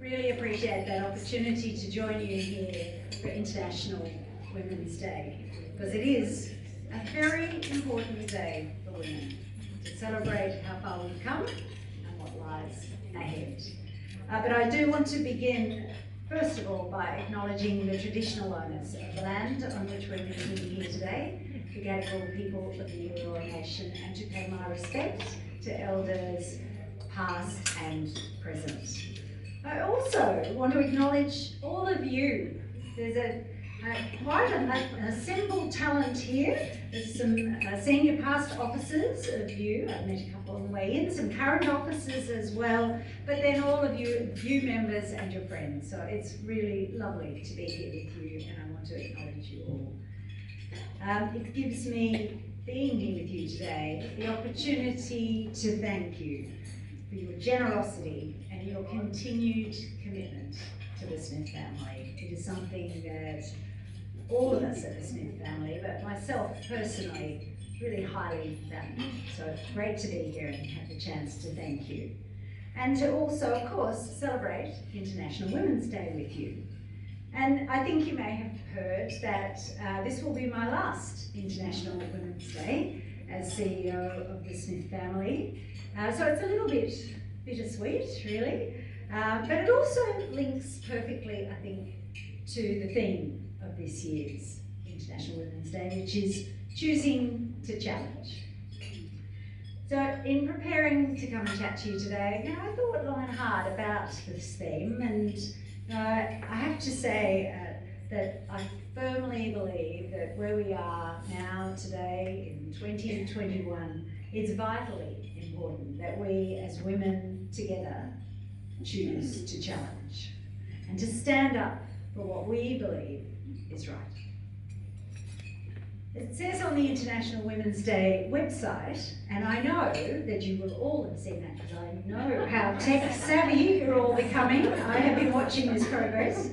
Really appreciate that opportunity to join you here for International Women's Day, because it is a very important day for women to celebrate how far we've come and what lies ahead. But I do want to begin, first of all, by acknowledging the traditional owners of the land on which we're meeting here today, the Gadigal people of the Eora Nation, and to pay my respect to elders past and present. I also want to acknowledge all of you. There's quite an assembled talent here. There's some senior past officers of you. I've met a couple on the way in, some current officers as well, but then all of you members and your friends. So it's really lovely to be here with you, and I want to acknowledge you all. It gives me, being here with you today, the opportunity to thank you for your generosity and your continued commitment to the Smith family. It is something that all of us at the Smith family, but myself personally, really highly value. So it's great to be here and have the chance to thank you. And to also, of course, celebrate International Women's Day with you. And I think you may have heard that this will be my last International Women's Day as CEO of the Smith family. So it's a little bit bittersweet, really. But it also links perfectly, I think, to the theme of this year's International Women's Day, which is choosing to challenge. So in preparing to come and chat to you today, I thought long and hard about this theme, and I have to say that I firmly believe that where we are now today in 2021, it's vitally important that we as women together choose to challenge and to stand up for what we believe is right. It says on the International Women's Day website, and I know that you will all have seen that because I know how tech savvy you're all becoming. I have been watching this progress.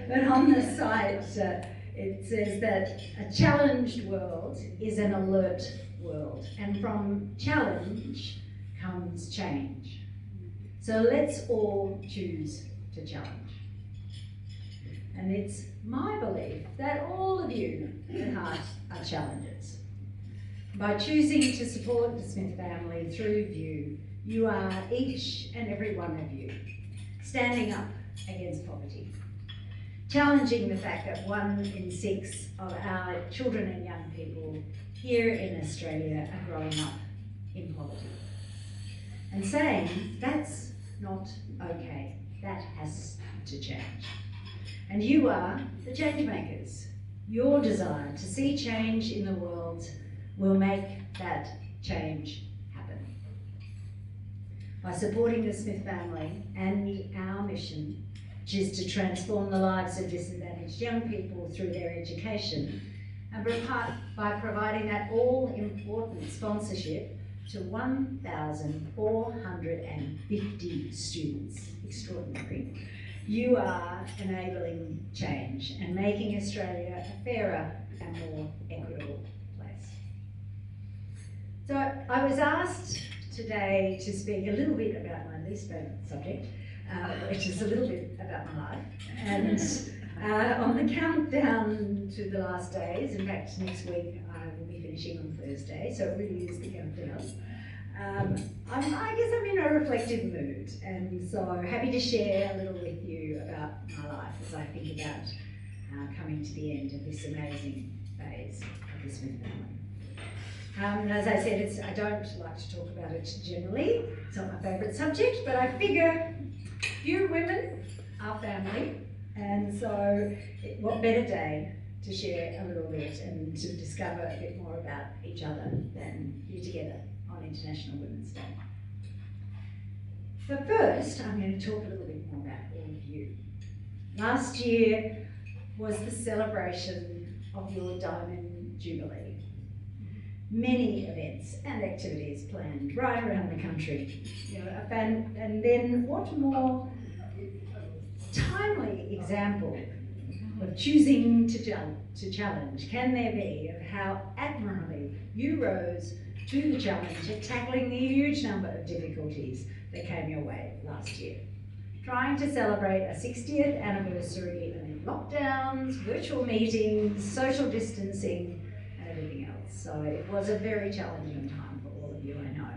But on the site, it says that a challenged world is an alert world, and from challenge comes change. So let's all choose to challenge. And it's my belief that all of you at heart are challengers. By choosing to support the Smith family through VIEW, you are, each and every one of you, standing up against poverty, challenging the fact that 1 in 6 of our children and young people here in Australia are growing up in poverty, and saying that's not okay, that has to change. And you are the change makers. Your desire to see change in the world will make that change happen. By supporting the Smith family and our mission, which is to transform the lives of disadvantaged young people through their education, and by providing that all-important sponsorship to 1,450 students, extraordinary. You are enabling change and making Australia a fairer and more equitable place. So I was asked today to speak a little bit about my least favourite subject, which is a little bit about my life. And on the countdown to the last days, in fact next week I will be finishing on Thursday, so it really is the countdown. I guess I'm in a reflective mood, and so happy to share a little with you about my life as I think about coming to the end of this amazing phase of the Smith family. And as I said, I don't like to talk about it generally. It's not my favourite subject, but I figure you women are family, and so what better day to share a little bit and to discover a bit more about each other than you together on International Women's Day. But first, I'm going to talk a little bit more about all of you. Last year was the celebration of your Diamond Jubilee. Many events and activities planned right around the country. And then what more timely example of choosing to challenge can there be of how admirably you rose to the challenge of tackling the huge number of difficulties that came your way last year. trying to celebrate a 60th anniversary amid lockdowns, virtual meetings, social distancing, and everything else. So it was a very challenging time for all of you, I know.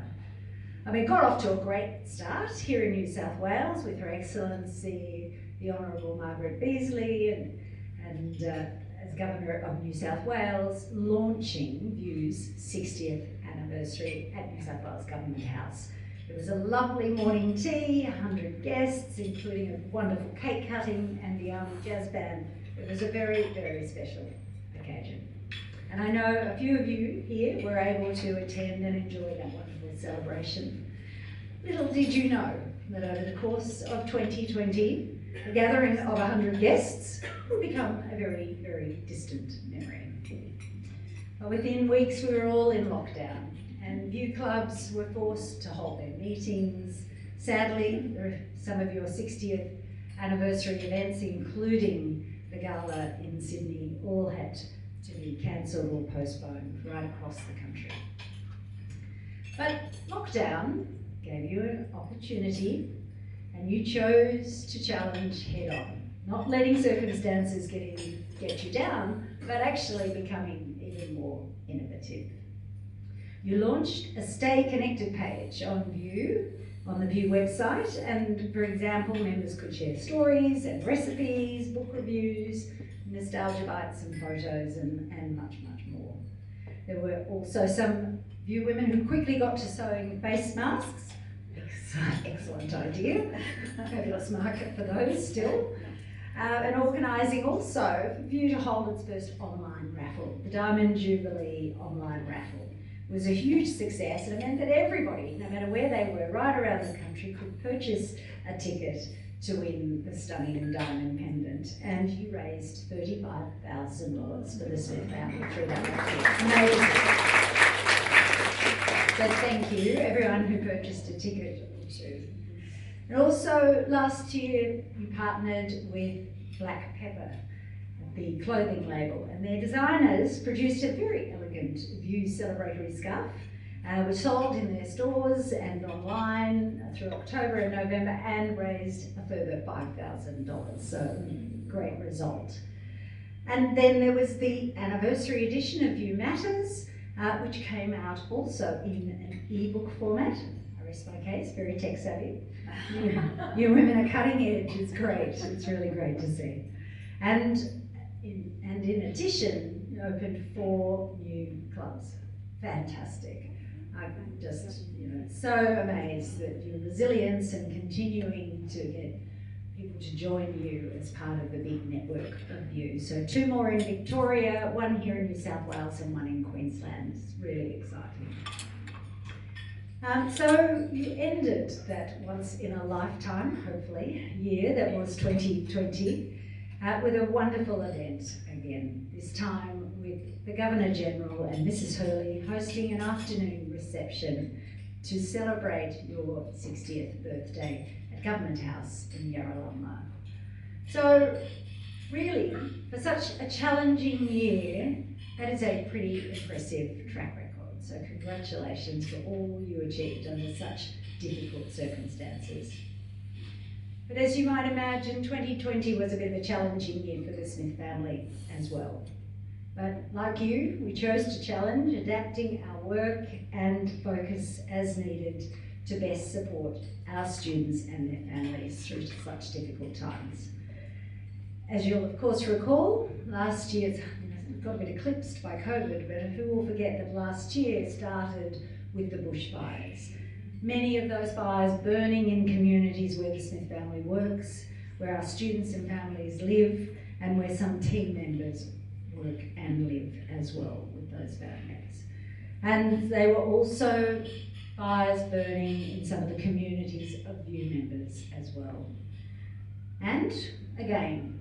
I mean, got off to a great start here in New South Wales with Her Excellency, the Honourable Margaret Beazley, and as Governor of New South Wales, launching View's 60th anniversary at New South Wales Government House. It was a lovely morning tea, 100 guests, including a wonderful cake cutting and the Army Jazz Band. It was a very, very special occasion. And I know a few of you here were able to attend and enjoy that wonderful celebration. Little did you know that over the course of 2020, a gathering of 100 guests will become a very, very distant memory. But within weeks, we were all in lockdown, and View clubs were forced to hold their meetings. Sadly, some of your 60th anniversary events, including the gala in Sydney, all had to be cancelled or postponed right across the country. But lockdown gave you an opportunity, and you chose to challenge head on, not letting circumstances get you down, but actually becoming even more innovative. You launched a Stay Connected page on View, on the View website, and for example, members could share stories and recipes, book reviews, nostalgia bites and photos, and much, much more. There were also some View women who quickly got to sewing face masks. Excellent idea. Fabulous market for those still. And organising also for View to hold its first online raffle, the Diamond Jubilee online raffle. It was a huge success, and it meant that everybody, no matter where they were, right around the country, could purchase a ticket to win the stunning diamond pendant. And you raised $35,000 for the Smith family through that raffle. Amazing. So thank you, everyone who purchased a ticket or two. And also last year, you partnered with Black Pepper, the clothing label, and their designers produced a very elegant View celebratory scarf, which sold in their stores and online through October and November, and raised a further $5,000. So great result. And then there was the anniversary edition of View Matters, which came out also in an ebook format. I rest my case, very tech savvy. You women are cutting edge, it's great, it's really great to see. And in addition, you opened 4 new clubs. Fantastic. I'm just, so amazed that your resilience and continuing to get people to join you as part of the big network of View. So 2 more in Victoria, 1 here in New South Wales and 1 in Queensland. It's really exciting. So you ended that once in a lifetime, hopefully, year that was 2020. With a wonderful event again, this time with the Governor-General and Mrs. Hurley hosting an afternoon reception to celebrate your 60th birthday at Government House in Yarralumla. So really, for such a challenging year, that is a pretty impressive track record. So congratulations for all you achieved under such difficult circumstances. But as you might imagine, 2020 was a bit of a challenging year for the Smith family as well. But like you, we chose to challenge, adapting our work and focus as needed to best support our students and their families through such difficult times. As you'll of course recall, last year got a bit eclipsed by COVID, but who will forget that last year started with the bushfires. Many of those fires burning in communities where the Smith family works, where our students and families live, and where some team members work and live as well with those families. And they were also fires burning in some of the communities of View members as well. And again,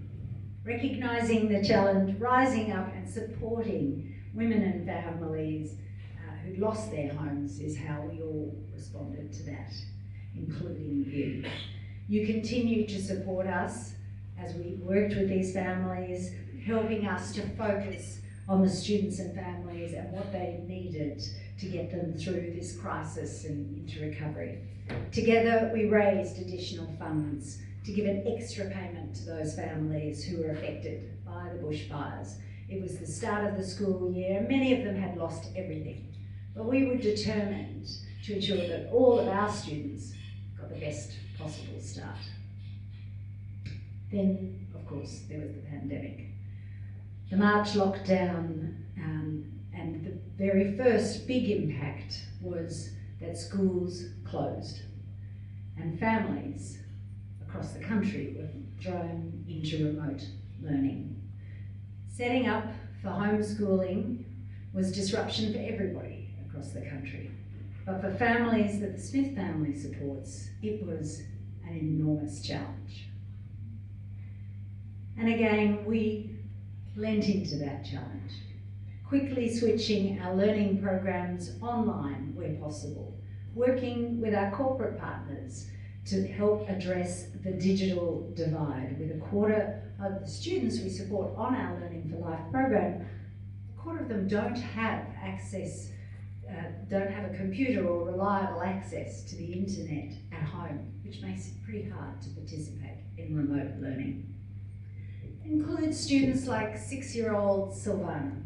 recognising the challenge, rising up and supporting women and families who lost their homes is how we all responded to that, including you. You continue to support us as we worked with these families, helping us to focus on the students and families and what they needed to get them through this crisis and into recovery. Together, we raised additional funds to give an extra payment to those families who were affected by the bushfires. It was the start of the school year. Many of them had lost everything. But we were determined to ensure that all of our students got the best possible start. Then, of course, there was the pandemic. The March lockdown, and the very first big impact was that schools closed and families across the country were thrown into remote learning. Setting up for homeschooling was disruption for everybody across the country. But for families that the Smith family supports, it was an enormous challenge. And again, we lent into that challenge, quickly switching our learning programs online where possible, working with our corporate partners to help address the digital divide. With a quarter of the students we support on our Learning for Life program, a quarter of them don't have access, don't have a computer or reliable access to the internet at home, which makes it pretty hard to participate in remote learning. It includes students like 6-year-old Silvana.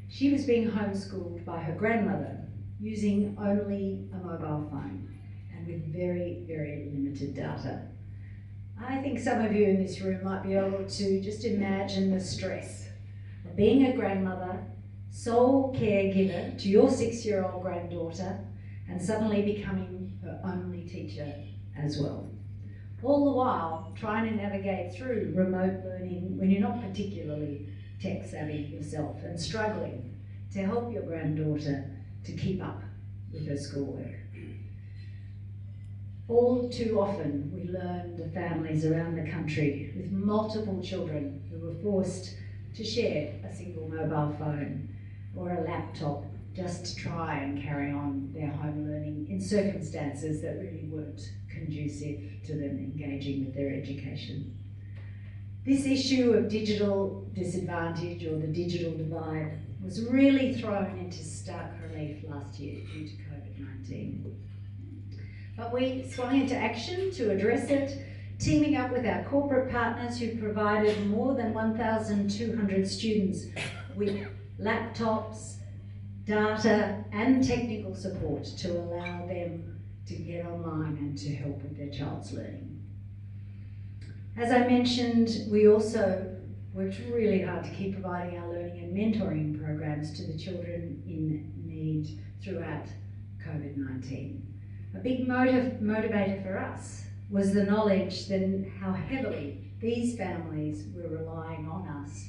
She was being homeschooled by her grandmother using only a mobile phone and with very, very limited data. I think some of you in this room might be able to just imagine the stress of being a grandmother, sole caregiver to your 6-year-old granddaughter, and suddenly becoming her only teacher as well. All the while trying to navigate through remote learning when you're not particularly tech savvy yourself and struggling to help your granddaughter to keep up with her schoolwork. All too often we learned of families around the country with multiple children who were forced to share a single mobile phone or a laptop just to try and carry on their home learning in circumstances that really weren't conducive to them engaging with their education. This issue of digital disadvantage or the digital divide was really thrown into stark relief last year due to COVID-19. But we swung into action to address it, teaming up with our corporate partners who provided more than 1,200 students with laptops, data and technical support to allow them to get online and to help with their child's learning. As I mentioned, we also worked really hard to keep providing our learning and mentoring programs to the children in need throughout COVID-19. A big motivator for us was the knowledge that how heavily these families were relying on us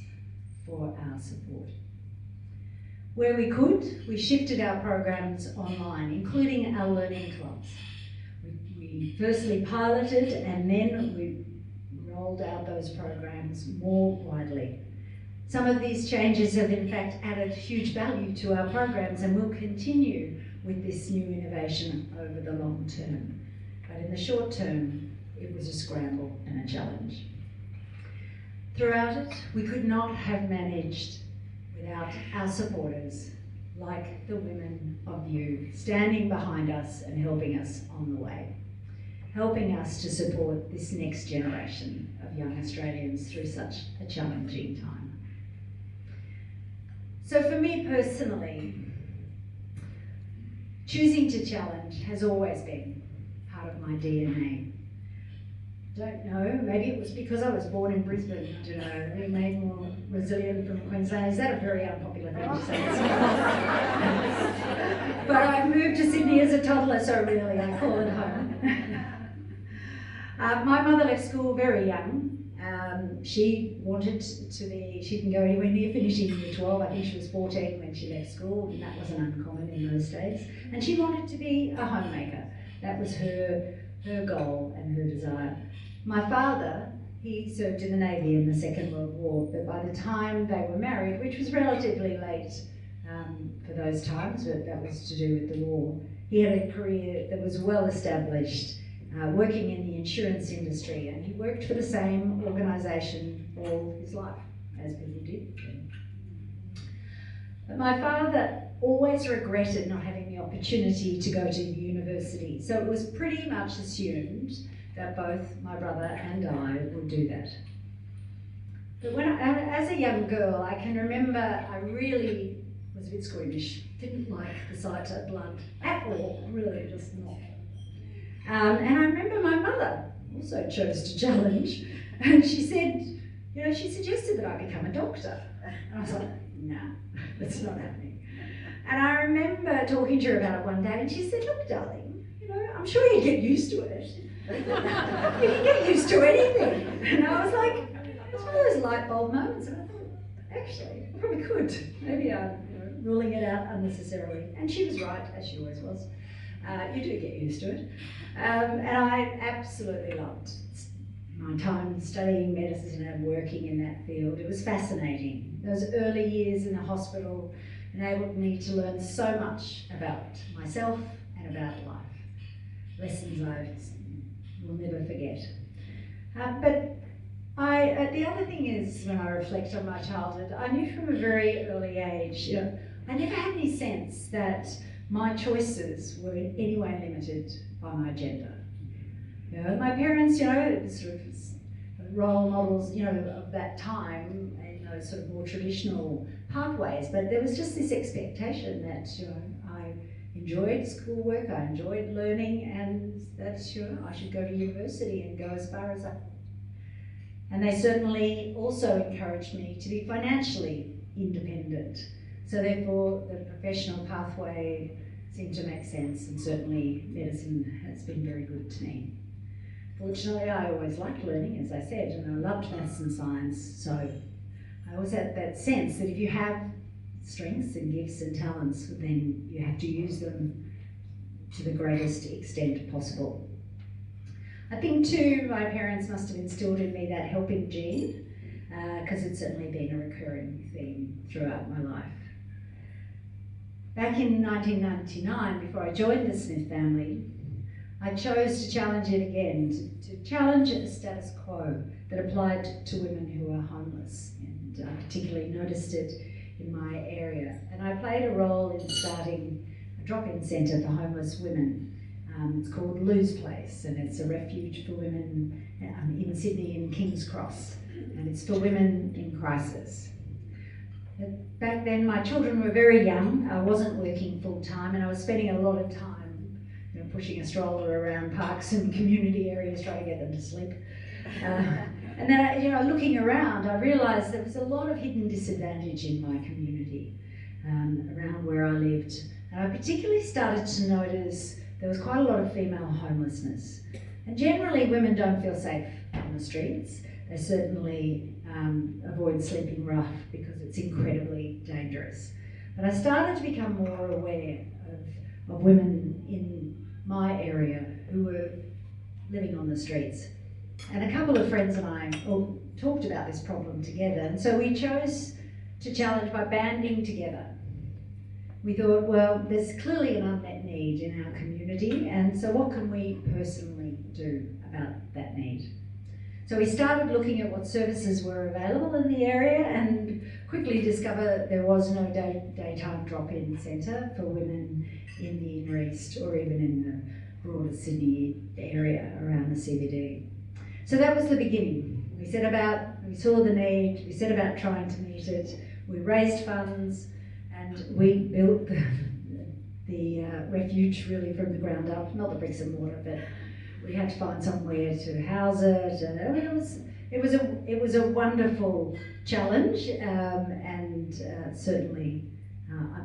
for our support. Where we could, we shifted our programs online, including our learning clubs. We firstly piloted and then we rolled out those programs more widely. Some of these changes have in fact added huge value to our programs and will continue with this new innovation over the long term. But in the short term, it was a scramble and a challenge. Throughout it, we could not have managed without our supporters, like the women of You, standing behind us and helping us on the way, helping us to support this next generation of young Australians through such a challenging time. So for me personally, choosing to challenge has always been part of my DNA. Don't know, maybe it was because I was born in Brisbane, I don't know, we made more resilient from Queensland. Is that a very unpopular thing to say? But I moved to Sydney as a toddler, so really I call it home. My mother left school very young. She wanted to be, she didn't go anywhere near finishing year 12. I think she was 14 when she left school, and that wasn't uncommon in those days. And she wanted to be a homemaker. That was her goal and her desire. My father, he served in the Navy in the Second World War, but by the time they were married, which was relatively late for those times, but that was to do with the war, he had a career that was well established, working in the insurance industry, and he worked for the same organisation all his life, as people did. But my father always regretted not having the opportunity to go to university, so it was pretty much assumed that both my brother and I would do that. But as a young girl, I can remember I really was a bit squeamish, didn't like the sight of blood at all, really just not. And I remember my mother also chose to challenge, and she said, she suggested that I become a doctor. And I was like, no, that's not happening. And I remember talking to her about it one day, and she said, look, darling, I'm sure you get used to it. You can get used to anything. And I was like, it's one of those light bulb moments. And I thought, actually, I probably could. Maybe I'm ruling it out unnecessarily. And she was right, as she always was. You do get used to it. And I absolutely loved my time studying medicine and working in that field. It was fascinating. Those early years in the hospital enabled me to learn so much about myself and about life. Lessons I will never forget. But the other thing is, when I reflect on my childhood, I knew from a very early age, I never had any sense that my choices were in any way limited by my gender. My parents, sort of role models, of that time, in those sort of more traditional pathways, but there was just this expectation that, I enjoyed schoolwork, I enjoyed learning, and that, I should go to university and go as far as I could. And they certainly also encouraged me to be financially independent. So therefore, the professional pathway seemed to make sense, and certainly medicine has been very good to me. Fortunately, I always liked learning, as I said, and I loved maths and science, so I always had that sense that if you have strengths and gifts and talents, then you have to use them to the greatest extent possible. I think too, my parents must have instilled in me that helping gene, because it's certainly been a recurring theme throughout my life. Back in 1999, before I joined the Smith family, I chose to challenge it again, to challenge a status quo that applied to women who are homeless, and I particularly noticed it in my area. And I played a role in starting a drop-in centre for homeless women. It's called Lou's Place, and it's a refuge for women in Sydney in King's Cross, and it's for women in crisis. Back then, my children were very young. I wasn't working full-time, and I was spending a lot of time pushing a stroller around parks and community areas trying to get them to sleep. And then, looking around, I realised there was a lot of hidden disadvantage in my community around where I lived. And I particularly started to notice there was quite a lot of female homelessness. And generally, women don't feel safe on the streets. They certainly avoid sleeping rough because it's incredibly dangerous. But I started to become more aware of women in my area who were living on the streets. And a couple of friends and I all talked about this problem together, and so we chose to challenge by banding together. We thought, well, there's clearly an unmet need in our community, and so what can we personally do about that need? So we started looking at what services were available in the area, and quickly discovered there was no daytime drop-in centre for women in the Inner East or even in the broader Sydney area around the CBD. So that was the beginning. We saw the need, we set about trying to meet it, we raised funds, and we built the refuge really from the ground up, not the bricks and mortar, but we had to find somewhere to house it. It was a wonderful challenge, and certainly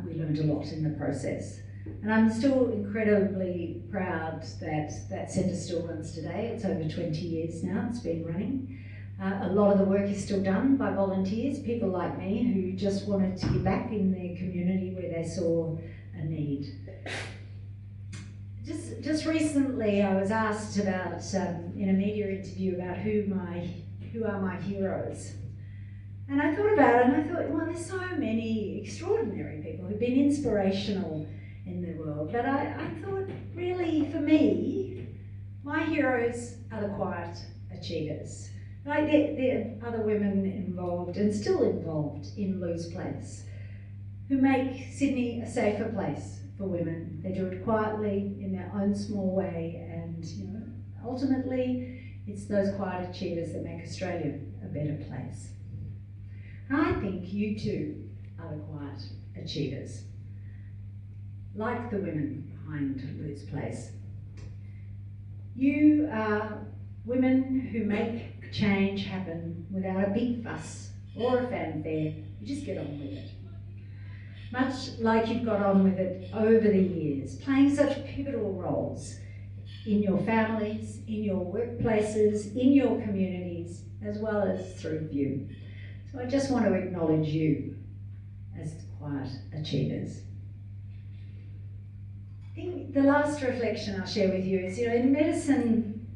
we learned a lot in the process. And I'm still incredibly proud that that centre still runs today. It's over 20 years now it's been running. A lot of the work is still done by volunteers, people like me who just wanted to give back in their community where they saw a need. Just recently I was asked about, in a media interview, about who are my heroes. And I thought about it and I thought, well, there's so many extraordinary people who've been inspirational in the world, but I thought, really, for me, my heroes are the quiet achievers. Like there are other women involved and still involved in Lou's Place who make Sydney a safer place for women. They do it quietly in their own small way, and Ultimately, it's those quiet achievers that make Australia a better place. And I think you too are the quiet achievers, like the women behind Lou's Place. You are women who make change happen without a big fuss or a fanfare. You just get on with it. Much like you've got on with it over the years, playing such pivotal roles in your families, in your workplaces, in your communities, as well as through VUE. So I just want to acknowledge you as quiet achievers. I think the last reflection I'll share with you is, in medicine,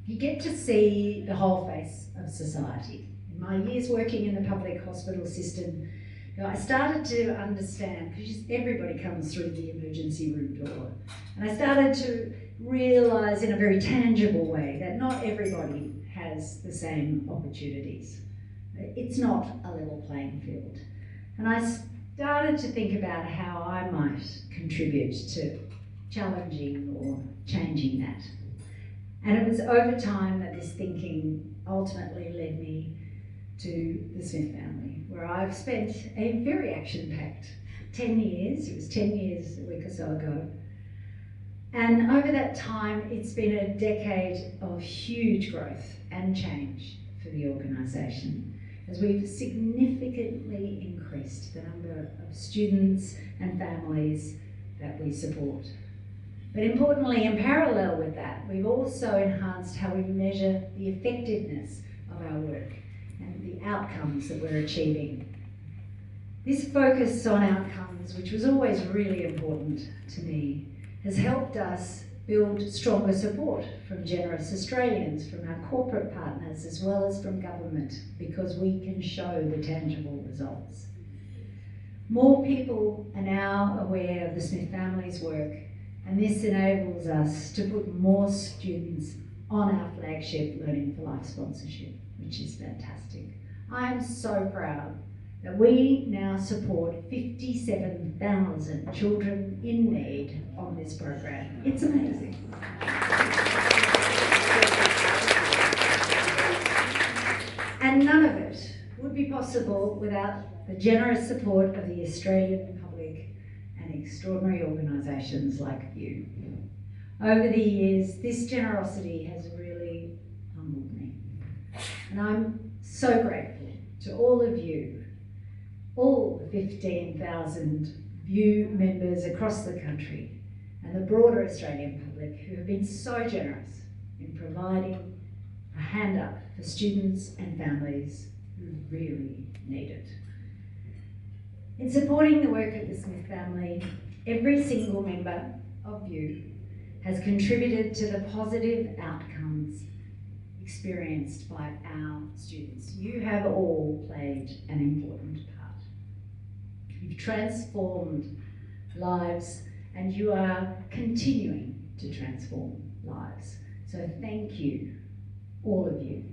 you get to see the whole face of society. In my years working in the public hospital system, I started to understand, because everybody comes through the emergency room door, and I started to realise in a very tangible way that not everybody has the same opportunities. It's not a level playing field. And I started to think about how I might contribute to challenging or changing that. And it was over time that this thinking ultimately led me to the Smith family, where I've spent a very action-packed 10 years. It was 10 years a week or so ago. And over that time, it's been a decade of huge growth and change for the organisation, as we've significantly increased the number of students and families that we support. But importantly, in parallel with that, we've also enhanced how we measure the effectiveness of our work and the outcomes that we're achieving. This focus on outcomes, which was always really important to me, has helped us build stronger support from generous Australians, from our corporate partners, as well as from government, because we can show the tangible results. More people are now aware of the Smith family's work, and this enables us to put more students on our flagship Learning for Life sponsorship, which is fantastic. I am so proud that we now support 57,000 children in need on this program. It's amazing. And none of it would be possible without the generous support of the Australian public and extraordinary organisations like you. Over the years, this generosity has really humbled me. And I'm so grateful to all of you, all the 15,000 VUE members across the country and the broader Australian public who have been so generous in providing a hand up for students and families who really need it. In supporting the work of the Smith family, every single member of VUE has contributed to the positive outcomes experienced by our students. You have all played an important part. You've transformed lives, and you are continuing to transform lives. So thank you, all of you,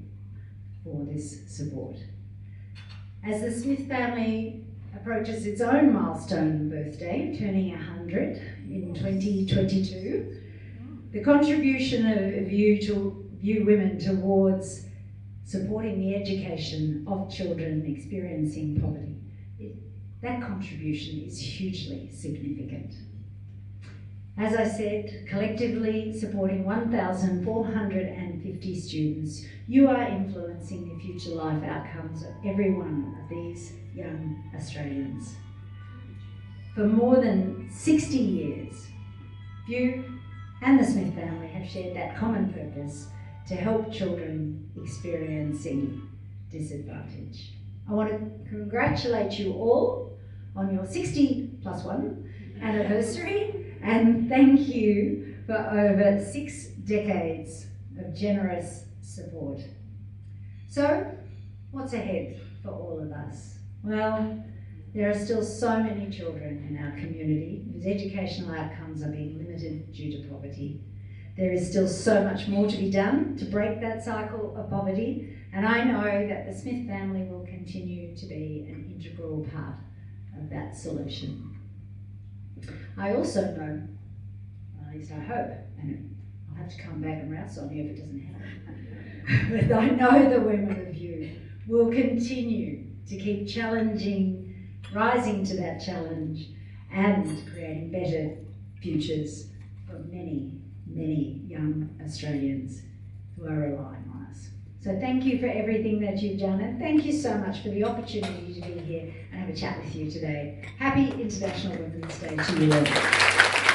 for this support. As the Smith family approaches its own milestone birthday, turning 100 in 2022, the contribution of VUE Women towards supporting the education of children experiencing poverty, that contribution is hugely significant. As I said, collectively supporting 1,450 students, you are influencing the future life outcomes of every one of these young Australians. For more than 60 years, VUE and the Smith family have shared that common purpose to help children experiencing disadvantage. I want to congratulate you all on your 60+1 anniversary, and thank you for over 6 decades of generous support. So, what's ahead for all of us? Well, there are still so many children in our community whose educational outcomes are being limited due to poverty. There is still so much more to be done to break that cycle of poverty, and I know that the Smith family will continue to be an integral part of that solution. I also know, at least I hope, and I'll have to come back and rouse on you if it doesn't happen. But I know the Women of You will continue to keep challenging, rising to that challenge, and creating better futures for many, many young Australians who are relying on us. So thank you for everything that you've done, and thank you so much for the opportunity to be here and have a chat with you today. Happy International Women's Day to you all.